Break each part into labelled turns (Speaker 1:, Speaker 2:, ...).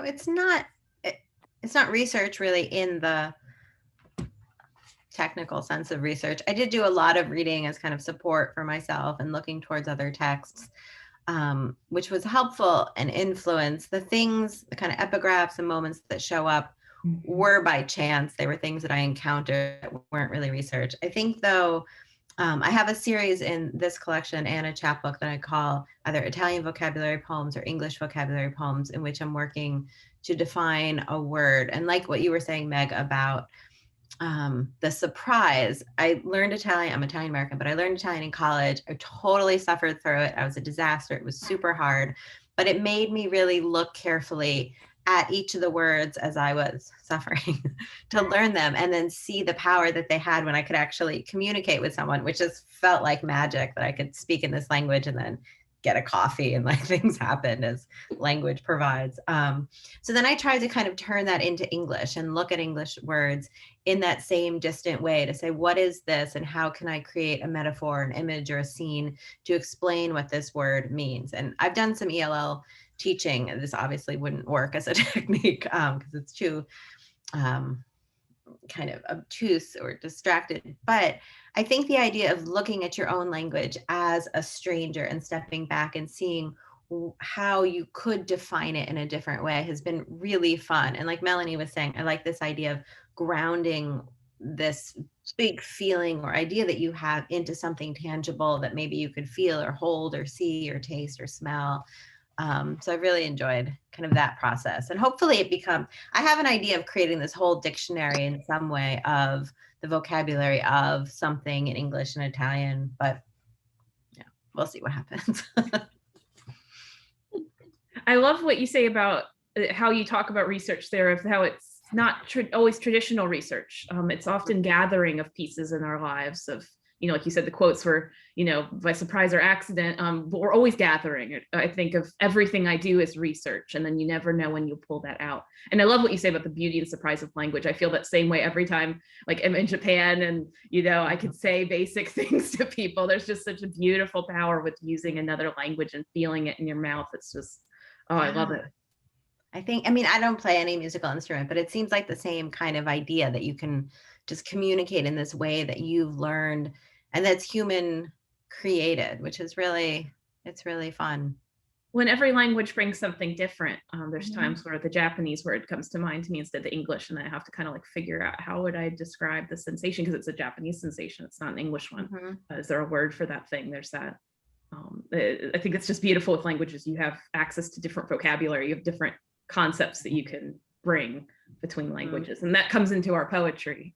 Speaker 1: it's not it's not research really in the technical sense of research. I did do a lot of reading as kind of support for myself and looking towards other texts, which was helpful and influenced. The things, the kind of epigraphs and moments that show up were by chance. They were things that I encountered that weren't really research. I think though, I have a series in this collection and a chapbook that I call either Italian vocabulary poems or English vocabulary poems, in which I'm working to define a word. And like what you were saying, Meg, about the surprise. I learned Italian. I'm Italian American, but I learned Italian in college. I totally suffered through it. I was a disaster. It was super hard, but it made me really look carefully at each of the words as I was suffering to learn them, and then see the power that they had when I could actually communicate with someone, which just felt like magic, that I could speak in this language and then get a coffee and like things happen as language provides. So then I tried to kind of turn that into English and look at English words in that same distant way to say, what is this and how can I create a metaphor, an image, or a scene to explain what this word means? And I've done some ELL teaching. This obviously wouldn't work as a technique because it's too kind of obtuse or distracted. But I think the idea of looking at your own language as a stranger and stepping back and seeing how you could define it in a different way has been really fun. And like Melanie was saying, I like this idea of grounding this big feeling or idea that you have into something tangible that maybe you could feel or hold or see or taste or smell. So I really enjoyed kind of that process, and hopefully it becomes, I have an idea of creating this whole dictionary in some way of the vocabulary of something in English and Italian, but yeah, we'll see what happens.
Speaker 2: I love what you say about how you talk about research there, of how it's not always traditional research. It's often gathering of pieces in our lives of, like you said, the quotes were, by surprise or accident, but we're always gathering. I think of everything I do as research, and then you never know when you pull that out. And I love what you say about the beauty and surprise of language. I feel that same way every time, like I'm in Japan and, I could say basic things to people. There's just such a beautiful power with using another language and feeling it in your mouth. It's just, I love it.
Speaker 1: I don't play any musical instrument, but it seems like the same kind of idea that you can just communicate in this way that you've learned and that's human created, which is it's really fun.
Speaker 2: When every language brings something different, there's times where the Japanese word comes to mind to me instead of English, and I have to kind of like figure out how would I describe the sensation, because it's a Japanese sensation, it's not an English one. Is there a word for that thing? There's that. I think it's just beautiful with languages. You have access to different vocabulary, you have different concepts that you can bring between languages, and that comes into our poetry.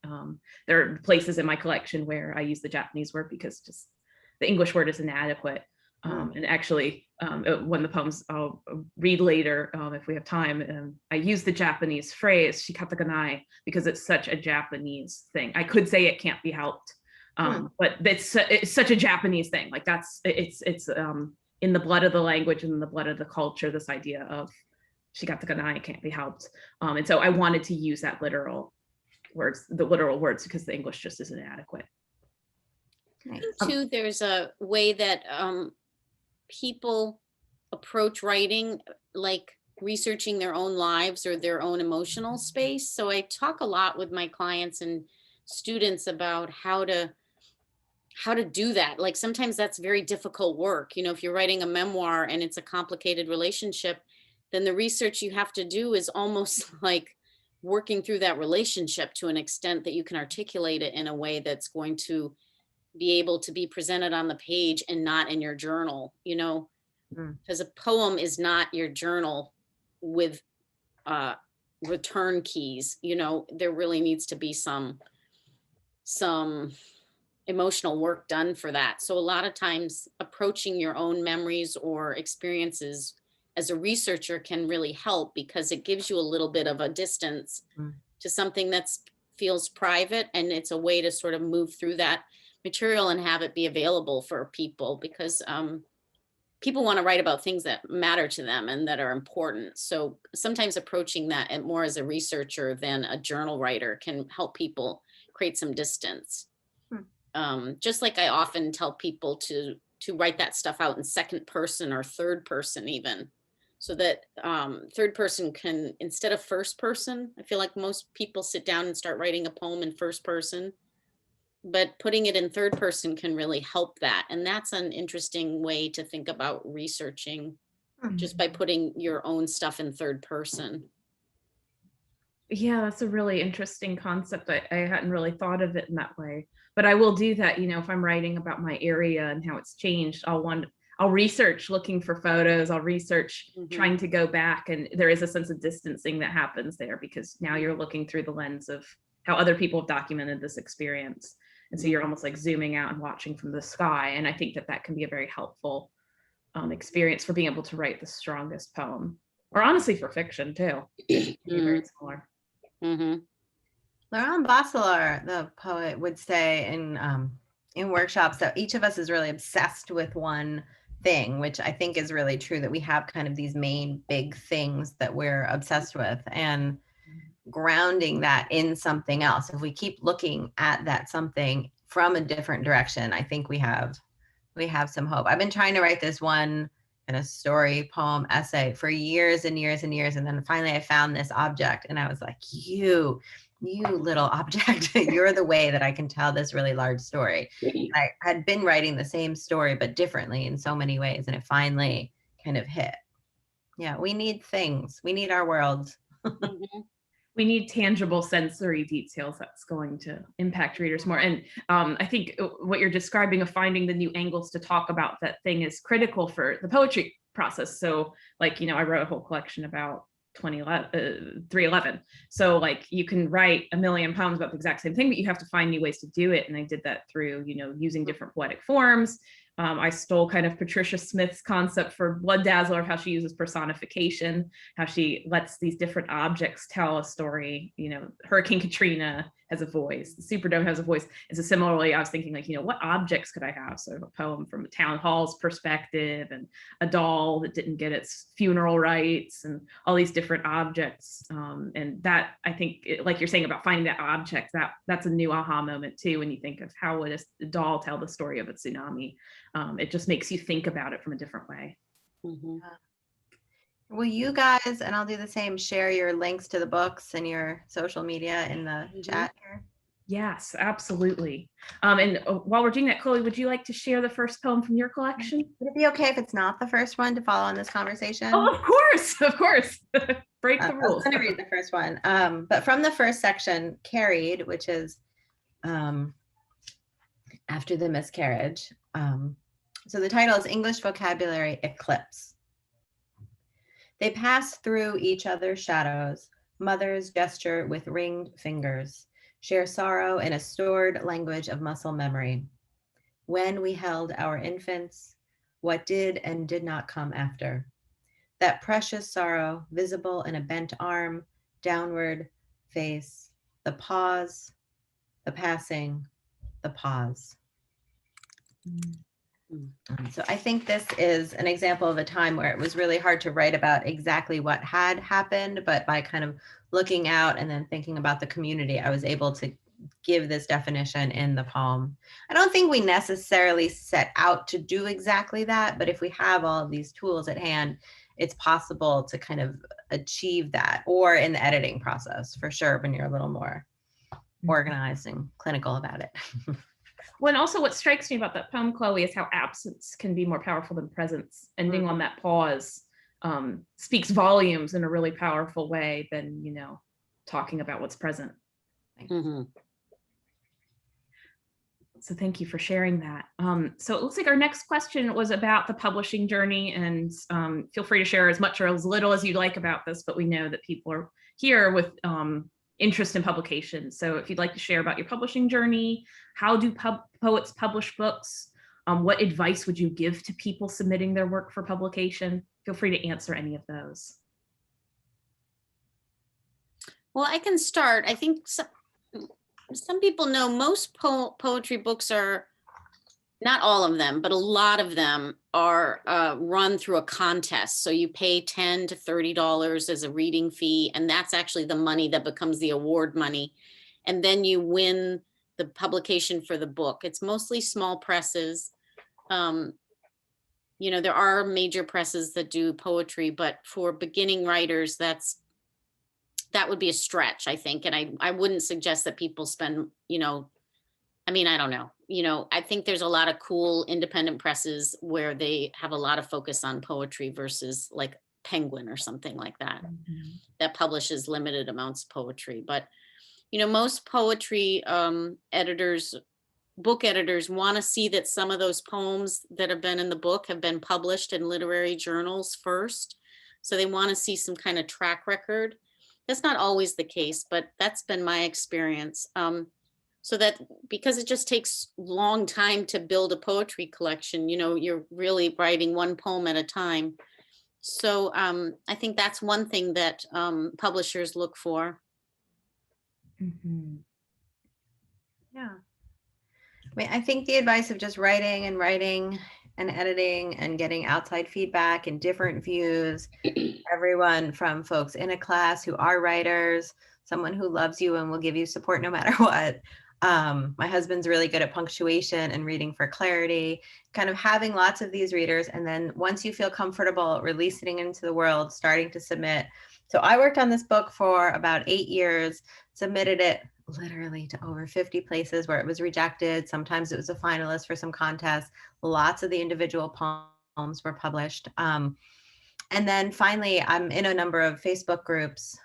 Speaker 2: There are places in my collection where I use the Japanese word because just the English word is inadequate. And actually, one of the poems I'll read later, if we have time, I use the Japanese phrase shikataganai because it's such a Japanese thing. I could say it can't be helped, but it's such a Japanese thing. Like it's in the blood of the language and in the blood of the culture, this idea of shikataganai, can't be helped. And so I wanted to use that the literal words, because the English just isn't adequate.
Speaker 3: I think too, there's a way that people approach writing, like researching their own lives or their own emotional space. So I talk a lot with my clients and students about how to do that. Like sometimes that's very difficult work. If you're writing a memoir and it's a complicated relationship, then the research you have to do is almost like working through that relationship to an extent that you can articulate it in a way that's going to be able to be presented on the page and not in your journal, because a poem is not your journal with return keys. There really needs to be some emotional work done for that. So a lot of times approaching your own memories or experiences as a researcher can really help, because it gives you a little bit of a distance to something that feels private, and it's a way to sort of move through that material and have it be available for people, because people want to write about things that matter to them and that are important. So sometimes approaching that more as a researcher than a journal writer can help people create some distance. Just like I often tell people to write that stuff out in second person or third person even, so that third person can, instead of first person, I feel like most people sit down and start writing a poem in first person, but putting it in third person can really help that. And that's an interesting way to think about researching, just by putting your own stuff in third person.
Speaker 2: Yeah, that's a really interesting concept. I hadn't really thought of it in that way, but I will do that. If I'm writing about my area and how it's changed, I'll research looking for photos. I'll research trying to go back, and there is a sense of distancing that happens there because now you're looking through the lens of how other people have documented this experience. And so you're almost like zooming out and watching from the sky. And I think that that can be a very helpful experience for being able to write the strongest poem, or honestly for fiction too. Very similar.
Speaker 1: Laurent Bachelard, the poet, would say in workshops that each of us is really obsessed with one thing, which I think is really true, that we have kind of these main big things that we're obsessed with, and grounding that in something else. If we keep looking at that something from a different direction, I think we have some hope. I've been trying to write this one kind of story, poem, essay for years and years and years. And then finally I found this object and I was like, you little object, you're the way that I can tell this really large story. I had been writing the same story, but differently in so many ways. And it finally kind of hit. Yeah, we need things. We need our world.
Speaker 2: We need tangible sensory details that's going to impact readers more. And I think what you're describing of finding the new angles to talk about that thing is critical for the poetry process. So like, I wrote a whole collection about 311. So like you can write a million poems about the exact same thing, but you have to find new ways to do it. And I did that through, using different poetic forms. I stole kind of Patricia Smith's concept for Blood Dazzler of how she uses personification, how she lets these different objects tell a story. Hurricane Katrina has a voice, the Superdome has a voice. And so similarly, I was thinking like, what objects could I have? So a poem from a town hall's perspective, and a doll that didn't get its funeral rites, and all these different objects. And that, I think, like you're saying about finding that object, that's a new aha moment too, when you think of how would a doll tell the story of a tsunami. It just makes you think about it from a different way.
Speaker 1: Will you guys, and I'll do the same, share your links to the books and your social media in the chat here?
Speaker 2: Yes, absolutely. And while we're doing that, Chloe, would you like to share the first poem from your collection?
Speaker 1: Would it be okay if it's not the first one to follow on this conversation?
Speaker 2: Oh, of course. Break the rules.
Speaker 1: I'm going to read the first one. But from the first section, Carried, which is after the miscarriage. So the title is English Vocabulary Eclipse. They pass through each other's shadows. Mothers gesture with ringed fingers, share sorrow in a stored language of muscle memory. When we held our infants, what did and did not come after. That precious sorrow visible in a bent arm, downward face, the pause, the passing, the pause. So I think this is an example of a time where it was really hard to write about exactly what had happened, but by kind of looking out and then thinking about the community, I was able to give this definition in the poem. I don't think we necessarily set out to do exactly that, but if we have all of these tools at hand, it's possible to kind of achieve that, or in the editing process for sure, when you're a little more organized and clinical about it.
Speaker 2: Well, and also what strikes me about that poem, Chloe, is how absence can be more powerful than presence. Ending on that pause speaks volumes in a really powerful way than, talking about what's present. So thank you for sharing that. So it looks like our next question was about the publishing journey, and feel free to share as much or as little as you'd like about this, but we know that people are here with interest in publication. So if you'd like to share about your publishing journey, how do poets publish books? What advice would you give to people submitting their work for publication? Feel free to answer any of those.
Speaker 3: Well, I can start. I think some people know most poetry books are, not all of them, but a lot of them are run through a contest. So you pay $10 to $30 as a reading fee, and that's actually the money that becomes the award money. And then you win the publication for the book. It's mostly small presses. You know, there are major presses that do poetry, but for beginning writers, that would be a stretch, I think. And I wouldn't suggest that people spend, you know, I mean, I don't know, you know, I think there's a lot of cool independent presses where they have a lot of focus on poetry versus like Penguin or something like that, that publishes limited amounts of poetry. But, you know, most poetry editors, book editors want to see that some of those poems that have been in the book have been published in literary journals first. So they want to see some kind of track record. That's not always the case, but that's been my experience. So that, because it just takes long time to build a poetry collection, you know, you're really writing one poem at a time. So I think that's one thing that publishers look for.
Speaker 1: Yeah. I mean, I think the advice of just writing and editing and getting outside feedback and different views, everyone from folks in a class who are writers, someone who loves you and will give you support no matter what. My husband's really good at punctuation and reading for clarity, kind of having lots of these readers. And then once you feel comfortable releasing it into the world, starting to submit. So I worked on this book for about 8 years, submitted it literally to over 50 places where it was rejected. Sometimes it was a finalist for some contests. Lots of the individual poems were published. And then finally, I'm in a number of Facebook groups.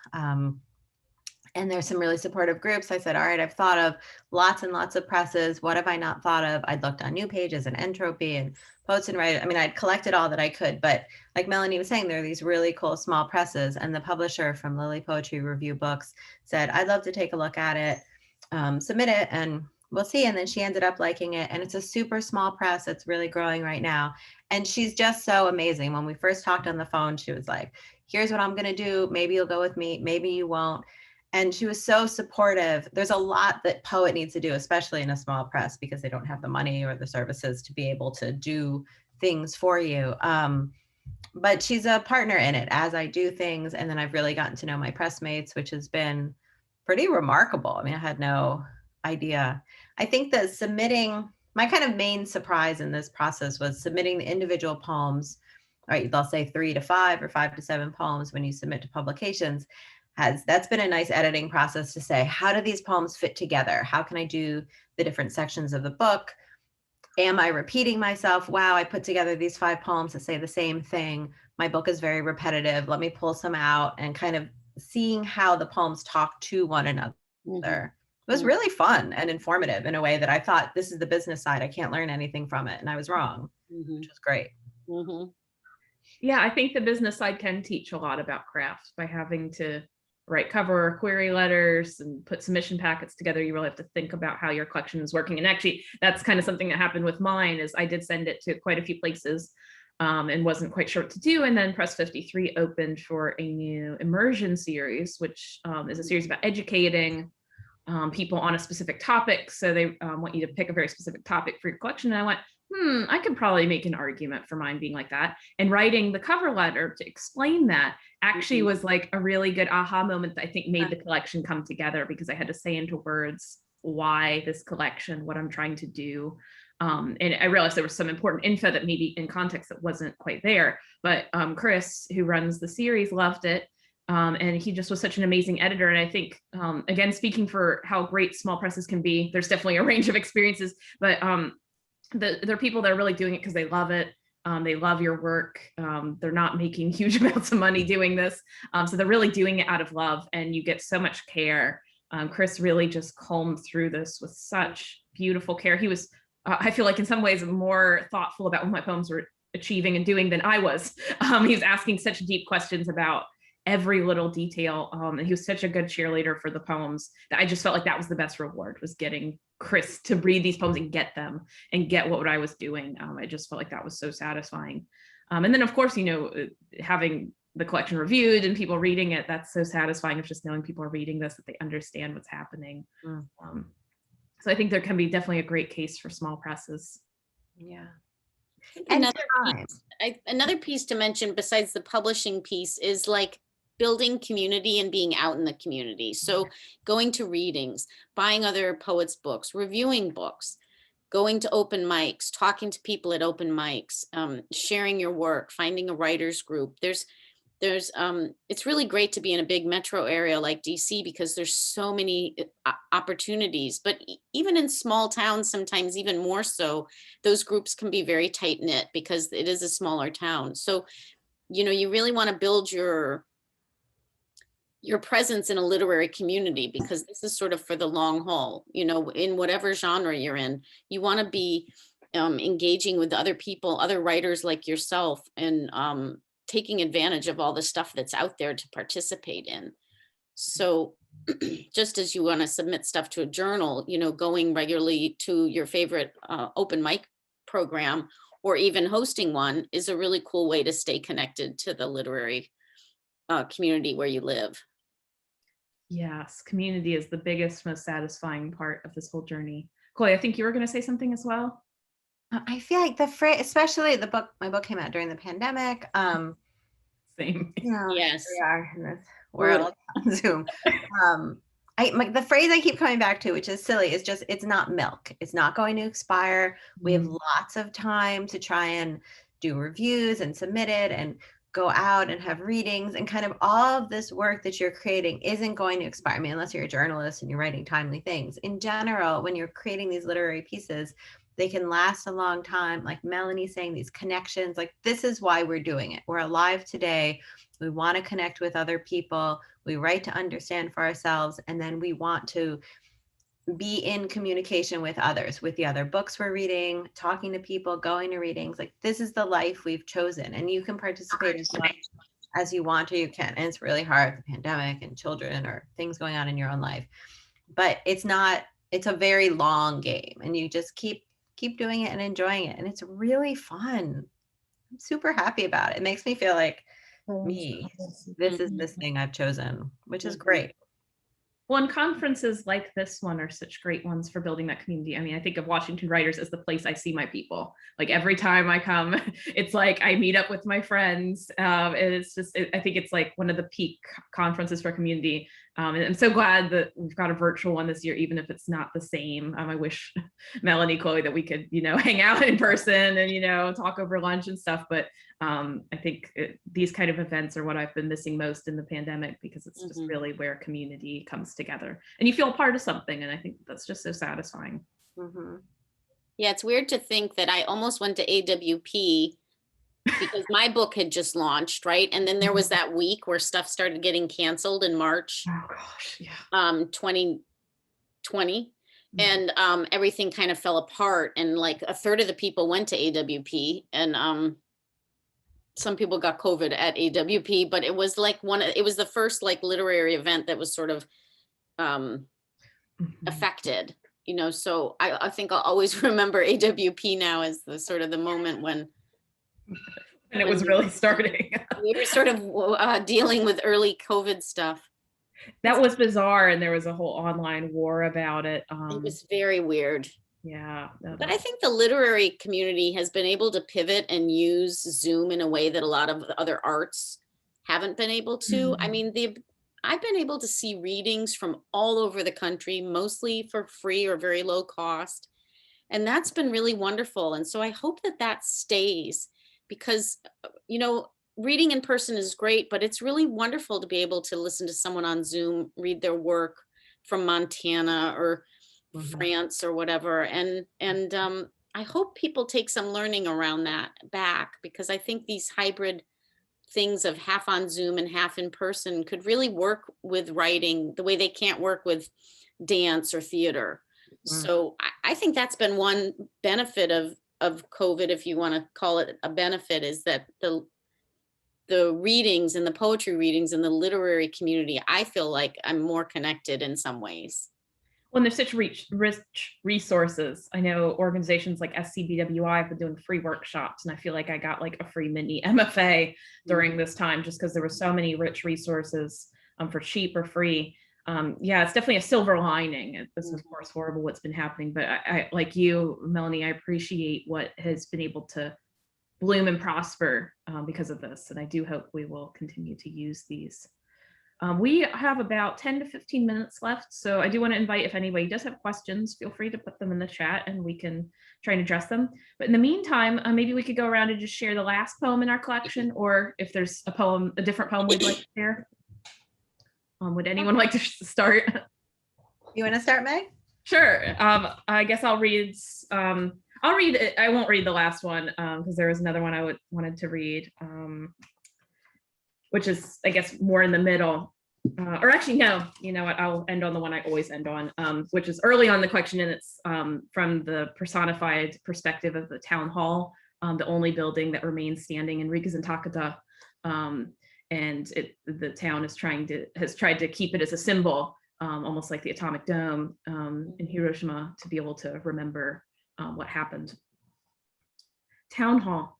Speaker 1: And there's some really supportive groups. I said, all right, I've thought of lots and lots of presses. What have I not thought of? I'd looked on New Pages and Entropy and Poets and Writers. I mean, I'd collected all that I could, but like Melanie was saying, there are these really cool small presses. And the publisher from Lily Poetry Review Books said, I'd love to take a look at it, submit it, and we'll see. And then she ended up liking it. And it's a super small press that's really growing right now. And she's just so amazing. When we first talked on the phone, she was like, here's what I'm going to do. Maybe you'll go with me. Maybe you won't. And she was so supportive. There's a lot that Poet needs to do, especially in a small press, because they don't have the money or the services to be able to do things for you. But she's a partner in it as I do things. And then I've really gotten to know my pressmates, which has been pretty remarkable. I mean, I had no idea. I think that submitting, my kind of main surprise in this process was submitting the individual poems, right? They'll say 3 to 5 or 5 to 7 poems when you submit to publications. That's been a nice editing process to say, how do these poems fit together? How can I do the different sections of the book? Am I repeating myself? Wow, I put together these 5 poems that say the same thing. My book is very repetitive. Let me pull some out, and kind of seeing how the poems talk to one another. It was really fun and informative in a way that I thought, this is the business side. I can't learn anything from it. And I was wrong, which was great.
Speaker 2: Yeah, I think the business side can teach a lot about craft by having to write cover or query letters and put submission packets together. You really have to think about how your collection is working. And actually, that's kind of something that happened with mine, is I did send it to quite a few places and wasn't quite sure what to do. And then Press 53 opened for a new immersion series, which is a series about educating people on a specific topic. So they want you to pick a very specific topic for your collection. And I went, I could probably make an argument for mine being like that. And writing the cover letter to explain that actually was like a really good aha moment that I think made the collection come together, because I had to say into words why this collection, what I'm trying to do. And I realized there was some important info that maybe in context that wasn't quite there. But Chris, who runs the series, loved it. And he just was such an amazing editor. And I think, again, speaking for how great small presses can be, there's definitely a range of experiences, but there are people that are really doing it because they love it. They love your work. They're not making huge amounts of money doing this. So they're really doing it out of love, and you get so much care. Chris really just combed through this with such beautiful care. He was, I feel like in some ways, more thoughtful about what my poems were achieving and doing than I was. He was asking such deep questions about every little detail. And he was such a good cheerleader for the poems that I just felt like that was the best reward, was getting Chris to read these poems and get them and get what I was doing. I just felt like that was so satisfying. And then of course, having the collection reviewed and people reading it, that's so satisfying of just knowing people are reading this, that they understand what's happening. So I think there can be definitely a great case for small presses.
Speaker 1: Yeah.
Speaker 3: Another piece to mention besides the publishing piece is like building community and being out in the community. So going to readings, buying other poets' books, reviewing books. going to open mics, talking to people at open mics, sharing your work, finding a writers group. It's really great to be in a big metro area like DC because there's so many opportunities, but even in small towns, sometimes even more so, those groups can be very tight knit because it is a smaller town. So, you really want to build your presence in a literary community because this is sort of for the long haul, in whatever genre you're in. You want to be engaging with other people, other writers like yourself, and taking advantage of all the stuff that's out there to participate in. So just as you want to submit stuff to a journal, going regularly to your favorite open mic program or even hosting one is a really cool way to stay connected to the literary community where you live.
Speaker 2: Yes, community is the biggest, most satisfying part of this whole journey. Chloe, I think you were going to say something as well.
Speaker 1: I feel like the phrase, especially my book came out during the pandemic.
Speaker 2: Same.
Speaker 3: Yes.
Speaker 1: We are in this world on Zoom. The phrase I keep coming back to, which is silly, is just, it's not milk. It's not going to expire. We have lots of time to try and do reviews and submit it and go out and have readings, and kind of all of this work that you're creating isn't going to expire. I mean, unless you're a journalist and you're writing timely things. In general, when you're creating these literary pieces, they can last a long time. Like Melanie saying, these connections, like this is why we're doing it. We're alive today. We want to connect with other people. We write to understand for ourselves. And then we want to be in communication with others, with the other books we're reading, talking to people, going to readings. Like this is the life we've chosen, and you can participate as much as you want to. You can, and it's really hard, the pandemic and children or things going on in your own life. But it's a very long game, and you just keep doing it and enjoying it, and it's really fun. I'm super happy about it. It makes me feel like this is this thing I've chosen, which is great.
Speaker 2: Well, and conferences like this one are such great ones for building that community. I mean, I think of Washington Writers as the place I see my people. Like every time I come, it's like I meet up with my friends. And it's just, I think it's like one of the peak conferences for community. And I'm so glad that we've got a virtual one this year, even if it's not the same. I wish Melanie, Chloe, that we could, hang out in person and, talk over lunch and stuff. But I think these kind of events are what I've been missing most in the pandemic, because it's just really where community comes together and you feel part of something. And I think that's just so satisfying.
Speaker 3: Yeah, it's weird to think that I almost went to AWP because my book had just launched, right? And then there was that week where stuff started getting canceled in March 2020. And everything kind of fell apart, and like a third of the people went to AWP, and some people got COVID at AWP, but it was like it was the first like literary event that was sort of affected, so I think I'll always remember AWP now as the sort of the moment when
Speaker 2: and it was really starting.
Speaker 3: We were sort of dealing with early COVID stuff.
Speaker 2: That was bizarre, and there was a whole online war about it.
Speaker 3: It was very weird.
Speaker 2: Yeah.
Speaker 3: But I think the literary community has been able to pivot and use Zoom in a way that a lot of other arts haven't been able to. I mean, I've been able to see readings from all over the country, mostly for free or very low cost. And that's been really wonderful. And so I hope that stays, because, reading in person is great, but it's really wonderful to be able to listen to someone on Zoom read their work from Montana or France or whatever. And I hope people take some learning around that back, because I think these hybrid things of half on Zoom and half in person could really work with writing the way they can't work with dance or theater. So I think that's been one benefit of COVID, if you want to call it a benefit, is that the readings and the poetry readings in the literary community, I feel like I'm more connected in some ways.
Speaker 2: Well, there's such rich resources. I know organizations like SCBWI have been doing free workshops, and I feel like I got like a free mini MFA during this time, just because there were so many rich resources for cheap or free. Yeah, it's definitely a silver lining. This is, of course, horrible what's been happening, but I like you, Melanie, I appreciate what has been able to bloom and prosper because of this. And I do hope we will continue to use these We have about 10 to 15 minutes left, so I do want to invite, if anybody does have questions, feel free to put them in the chat and we can try and address them. But in the meantime, maybe we could go around and just share the last poem in our collection, or if there's a different poem we'd like to share. Would anyone like to start?
Speaker 1: You want to start, Meg?
Speaker 2: Sure. I guess I'll read it. I won't read the last one because there was another one I wanted to read, which is, I guess, more in the middle. Or actually, no, you know what? I'll end on the one I always end on, which is early on the collection, and it's from the personified perspective of the town hall, the only building that remains standing in Rikazan Takata. And the town has tried to keep it as a symbol, almost like the atomic dome in Hiroshima, to be able to remember what happened. Town hall.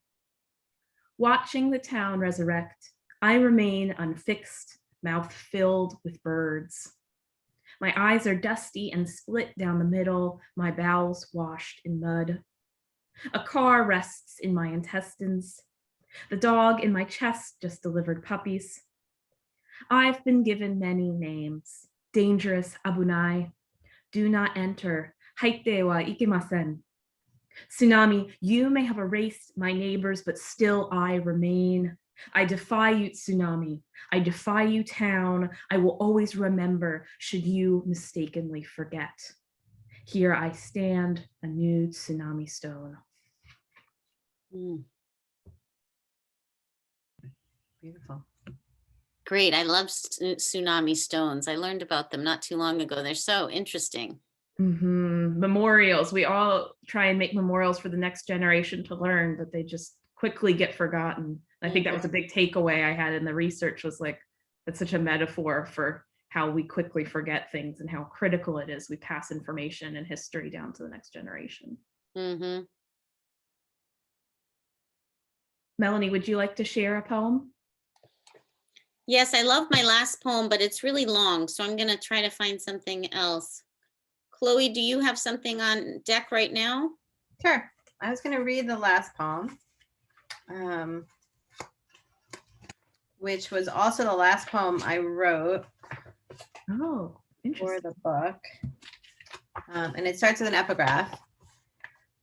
Speaker 2: Watching the town resurrect, I remain unfixed, mouth filled with birds. My eyes are dusty and split down the middle, my bowels washed in mud. A car rests in my intestines. The dog in my chest just delivered puppies. I've been given many names. Dangerous abunai. Do not enter. Haite wa ikemasen. Tsunami, you may have erased my neighbors, but still I remain. I defy you, tsunami. I defy you, town. I will always remember, should you mistakenly forget. Here I stand, a new tsunami stone.
Speaker 1: Beautiful.
Speaker 3: Great. I love tsunami stones. I learned about them not too long ago. They're so interesting.
Speaker 2: Memorials. We all try and make memorials for the next generation to learn, but they just quickly get forgotten. I think that was a big takeaway I had in the research, was like, that's such a metaphor for how we quickly forget things and how critical it is we pass information and history down to the next generation. Melanie, would you like to share a poem?
Speaker 3: Yes, I love my last poem, but it's really long, so I'm going to try to find something else. Chloe, do you have something on deck right now?
Speaker 1: Sure. I was going to read the last poem, which was also the last poem I wrote for the book. And it starts with an epigraph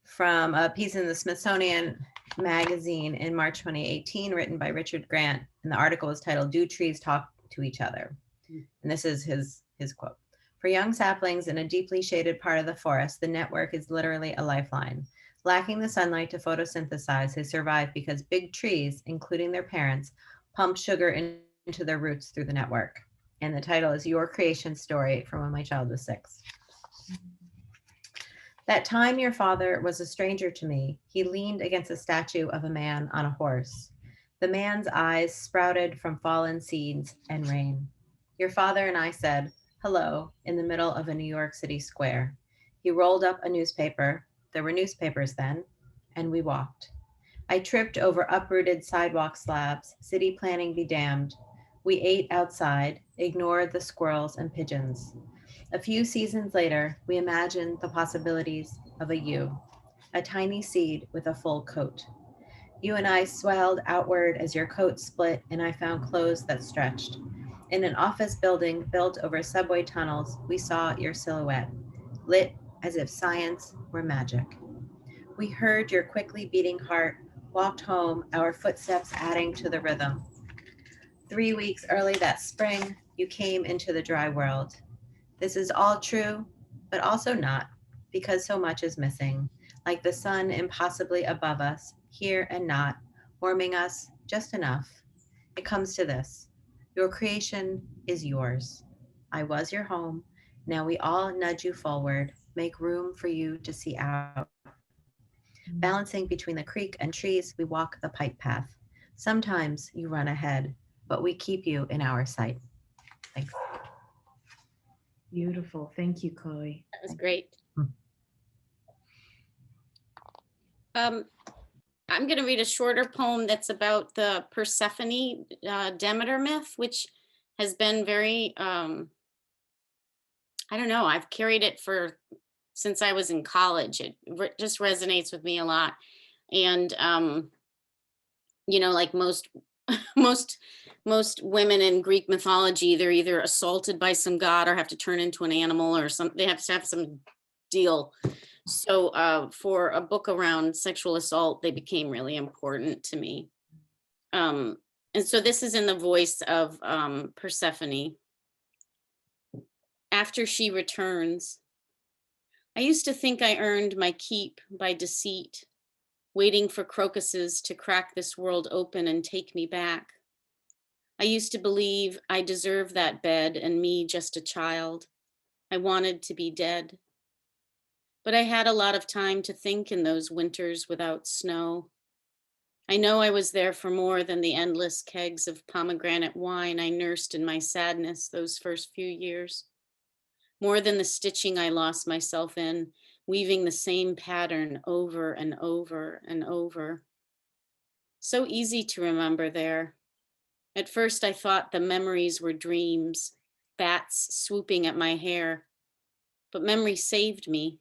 Speaker 1: from a piece in the Smithsonian Magazine in March 2018, written by Richard Grant. And the article was titled, "Do Trees Talk to Each Other?" And this is his quote. "For young saplings in a deeply shaded part of the forest, the network is literally a lifeline. Lacking the sunlight to photosynthesize, they survive because big trees, including their parents, pump sugar into their roots through the network." And the title is Your Creation Story from When My Child Was 6. "That time your father was a stranger to me, he leaned against a statue of a man on a horse. The man's eyes sprouted from fallen seeds and rain. Your father and I said, 'Hello,' in the middle of a New York City square. He rolled up a newspaper. There were newspapers then, and we walked. I tripped over uprooted sidewalk slabs, city planning be damned. We ate outside, ignored the squirrels and pigeons. A few seasons later, we imagined the possibilities of a you, a tiny seed with a full coat. You and I swelled outward as your coat split and I found clothes that stretched. In an office building built over subway tunnels, we saw your silhouette, lit as if science were magic. We heard your quickly beating heart, walked home, our footsteps adding to the rhythm. 3 weeks early that spring, you came into the dry world. This is all true, but also not, because so much is missing, like the sun impossibly above us, here and not, warming us just enough. It comes to this. Your creation is yours. I was your home. Now we all nudge you forward, make room for you to see out. Balancing between the creek and trees, we walk the pipe path. Sometimes you run ahead, but we keep you in our sight. Thanks.
Speaker 2: Beautiful. Thank you, Chloe.
Speaker 3: That was great. I'm going to read a shorter poem that's about the Persephone Demeter myth, which has been very, I don't know, I've carried it since I was in college. It just resonates with me a lot. And, you know, like most most women in Greek mythology, they're either assaulted by some god or have to turn into an animal or something. They have to have some deal. So for a book around sexual assault, they became really important to me. And so this is in the voice of Persephone. After she returns, I used to think I earned my keep by deceit, waiting for crocuses to crack this world open and take me back. I used to believe I deserved that bed and me just a child. I wanted to be dead. But I had a lot of time to think in those winters without snow. I know I was there for more than the endless kegs of pomegranate wine I nursed in my sadness those first few years. More than the stitching I lost myself in, weaving the same pattern over and over and over. So easy to remember there. At first I thought the memories were dreams, bats swooping at my hair, but memory saved me.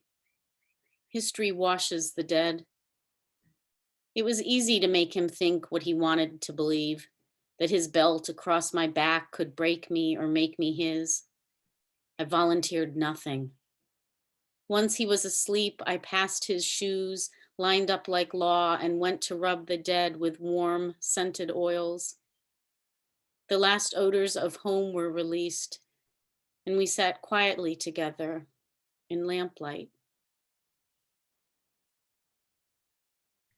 Speaker 3: History washes the dead. It was easy to make him think what he wanted to believe, that his belt across my back could break me or make me his. I volunteered nothing. Once he was asleep, I passed his shoes, lined up like law, and went to rub the dead with warm, scented oils. The last odors of home were released, and we sat quietly together in lamplight.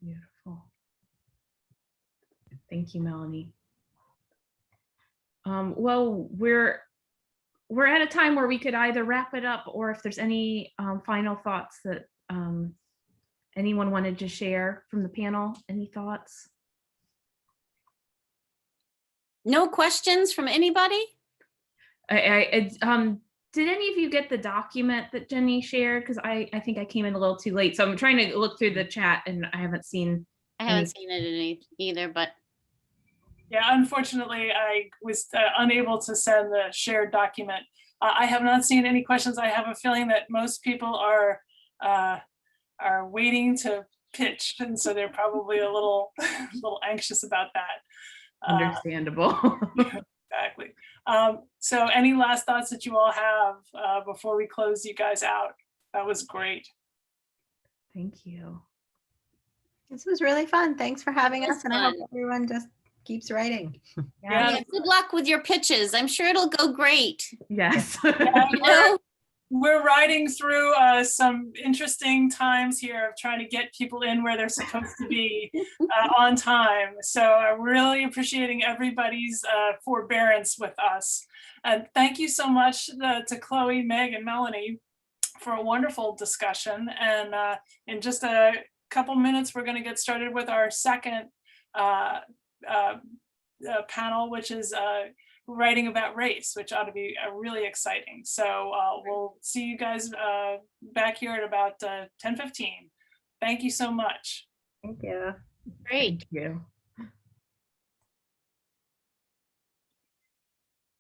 Speaker 2: Beautiful. Thank you, Melanie. Well, we're at a time where we could either wrap it up, or if there's any final thoughts that anyone wanted to share from the panel, any thoughts?
Speaker 3: No questions from anybody?
Speaker 2: Did any of you get the document that Jenny shared? Because I think I came in a little too late, so I'm trying to look through the chat and I haven't seen.
Speaker 3: I haven't seen it in either, but.
Speaker 4: Yeah, unfortunately, I was unable to send the shared document. I have not seen any questions. I have a feeling that most people are waiting to pitch, and so they're probably a little anxious about that.
Speaker 2: Understandable.
Speaker 4: Exactly. So any last thoughts that you all have before we close you guys out? That was great.
Speaker 2: Thank you.
Speaker 1: This was really fun. Thanks for having us. And I hope
Speaker 3: Fun.
Speaker 1: everyone just keeps writing.
Speaker 4: Yeah.
Speaker 3: Good luck with your pitches. I'm sure it'll go great.
Speaker 2: Yes.
Speaker 3: You know?
Speaker 4: We're riding through some interesting times here of trying to get people in where they're supposed to be on time. So I'm really appreciating everybody's forbearance with us. And thank you so much to Chloe, Meg, and Melanie for a wonderful discussion. And in just a couple minutes, we're going to get started with our second panel, which is writing about race, which ought to be really exciting. So we'll see you guys back here at about 10:15. Thank you so much.
Speaker 1: Thank you.
Speaker 3: Great.
Speaker 2: Thank you.